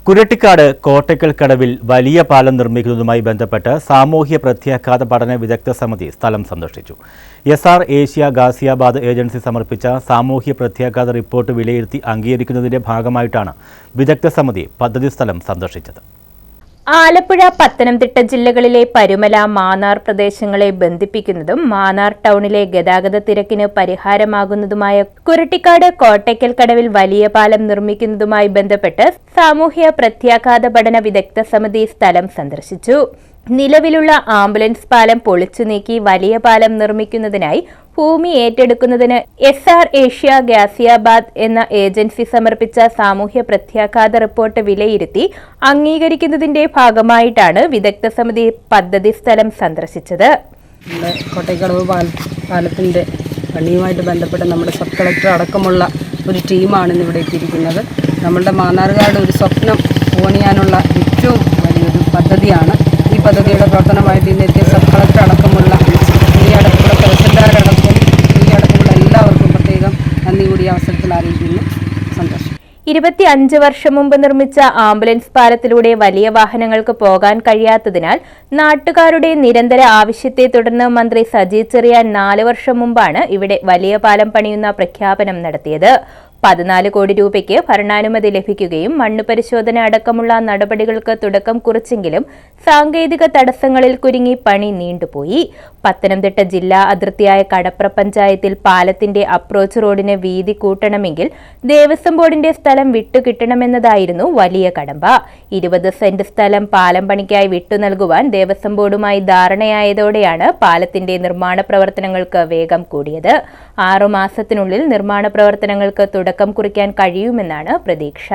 കുരട്ടിക്കാട് കോട്ടയ്ക്കൽ കടവിൽ വലിയ പാലം നിർമ്മിക്കുന്നതുമായി ബന്ധപ്പെട്ട് സാമൂഹ്യ പ്രത്യാഘാത പഠന വിദഗ്ധ സമിതി സ്ഥലം സന്ദർശിച്ചു. SR ഏഷ്യ ഗാസിയാബാദ് ഏജൻസി സമർപ്പിച്ച സാമൂഹ്യ പ്രത്യാഘാത റിപ്പോർട്ട് വിലയിരുത്തി അംഗീകരിക്കുന്നതിന്റെ ഭാഗമായിട്ടാണ് വിദഗ്ധ സമിതി പദ്ധതി സ്ഥലം സന്ദർശിച്ചത്. ആലപ്പുഴ, പത്തനംതിട്ട ജില്ലകളിലെ പരുമല, മാന്നാർ പ്രദേശങ്ങളെ ബന്ധിപ്പിക്കുന്നതും മാന്നാർ ടൗണിലെ ഗതാഗത തിരക്കിന് പരിഹാരമാകുന്നതുമായ കുരട്ടിക്കാട് കോട്ടയ്ക്കൽ കടവിൽ വലിയ പാലം നിർമ്മിക്കുന്നതുമായി ബന്ധപ്പെട്ട് സാമൂഹ്യ പ്രത്യാഘാത പഠന വിദഗ്ധ സമിതി സ്ഥലം സന്ദർശിച്ചു. നിലവിലുള്ള ആംബുലൻസ് പാലം പൊളിച്ചു നീക്കി വലിയ പാലം നിർമ്മിക്കുന്നതിനായി ഭൂമി ഏറ്റെടുക്കുന്നതിന് SR ഏഷ്യ ഗാസിയാബാദ് എന്ന ഏജൻസി സമർപ്പിച്ച സാമൂഹ്യ പ്രത്യാഘാത റിപ്പോർട്ട് വിലയിരുത്തി അംഗീകരിക്കുന്നതിന്റെ ഭാഗമായിട്ടാണ് വിദഗ്ധ സമിതി പദ്ധതി സ്ഥലം സന്ദർശിച്ചത്. കോട്ടയ്ക്കടവ് പാലത്തിന്റെ പണിയുമായിട്ട് ബന്ധപ്പെട്ട് നമ്മുടെ സബ് കളക്ടർ അടക്കമുള്ള ഒരു ടീമാണ് ഇന്നിവിടെ എത്തിയിരിക്കുന്നത്. നമ്മളുടെ മാന്നാർകാട് ഒരു സ്വപ്നം പൂവണിയാനുള്ള ഏറ്റവും വലിയൊരു പദ്ധതിയാണ്. ഈ പദ്ധതിയുടെ പ്രവർത്തനമായിട്ട് ഇന്നത്തെ സബ് കളക്ടർ അടക്കമുള്ള തഹസിൽദാരടക്കം എല്ലാവർക്കും പ്രത്യേകം നന്ദി കൂടി അവസരത്തിൽ അറിയിക്കുന്നു. സന്തോഷം. 25 വർഷം മുമ്പ് നിർമ്മിച്ച ആംബുലൻസ് പാലത്തിലൂടെ വലിയ വാഹനങ്ങൾക്ക് പോകാൻ കഴിയാത്തതിനാൽ നാട്ടുകാരുടെ നിരന്തര ആവശ്യത്തെ തുടർന്ന് മന്ത്രി സജി ചെറിയാൻ 4 വർഷം മുമ്പാണ് ഇവിടെ വലിയ പാലം പണിയുന്ന പ്രഖ്യാപനം നടത്തിയത്. 14 കോടി രൂപയ്ക്ക് ഭരണാനുമതി ലഭിക്കുകയും മണ്ണ് പരിശോധന അടക്കമുള്ള നടപടികൾക്ക് തുടക്കം കുറിച്ചെങ്കിലും സാങ്കേതിക തടസ്സങ്ങളിൽ കുരുങ്ങി പണി നീണ്ടുപോയി. പത്തനംതിട്ട ജില്ലാ അതിർത്തിയായ കടപ്ര പഞ്ചായത്തിൽ പാലത്തിന്റെ അപ്രോച്ച് റോഡിന് വീതി കൂട്ടണമെങ്കിൽ ദേവസ്വം ബോർഡിന്റെ സ്ഥലം വിട്ടുകിട്ടണമെന്നതായിരുന്നു വലിയ കടമ്പ. 20 സെന്റ് സ്ഥലം പാലം പണിക്കായി വിട്ടു നൽകുവാൻ ദേവസ്വം ബോർഡുമായി ധാരണയായതോടെയാണ് പാലത്തിന്റെ നിർമ്മാണ പ്രവർത്തനങ്ങൾക്ക് വേഗം കൂടിയത്. 6 മാസത്തിനുള്ളിൽ നിർമ്മാണ പ്രവർത്തനങ്ങൾക്ക് തുടക്കം കുറിക്കാൻ കഴിയുമെന്നാണ് പ്രതീക്ഷ.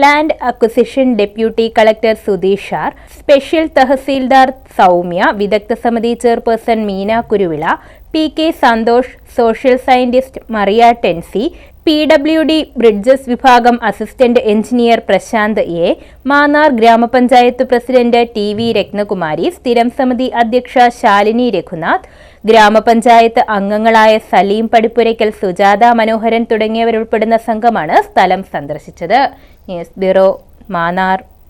Land acquisition deputy collector Sudheesh R, special tahsildar Soumya, വിദഗ്ധ സമിതി chairperson Meena Kuruvila, PK Santhosh, social scientist Mariya Tency, PWD bridges വിഭാഗം assistant engineer Prashanth A, Mannar ഗ്രാമപഞ്ചായത്ത് പ്രസിഡന്റ് TV രത്നകുമാരി, സ്ഥിരം സമിതി അധ്യക്ഷ ശാലിനി രഘുനാഥ്, ഗ്രാമപഞ്ചായത്ത് അംഗങ്ങളായ സലീം പടിപ്പുരയ്ക്കൽ, സുജാത മനോഹരൻ തുടങ്ങിയവരുൾപ്പെടുന്ന സംഘമാണ് സ്ഥലം സന്ദർശിച്ചത്. News bureau, Mannar.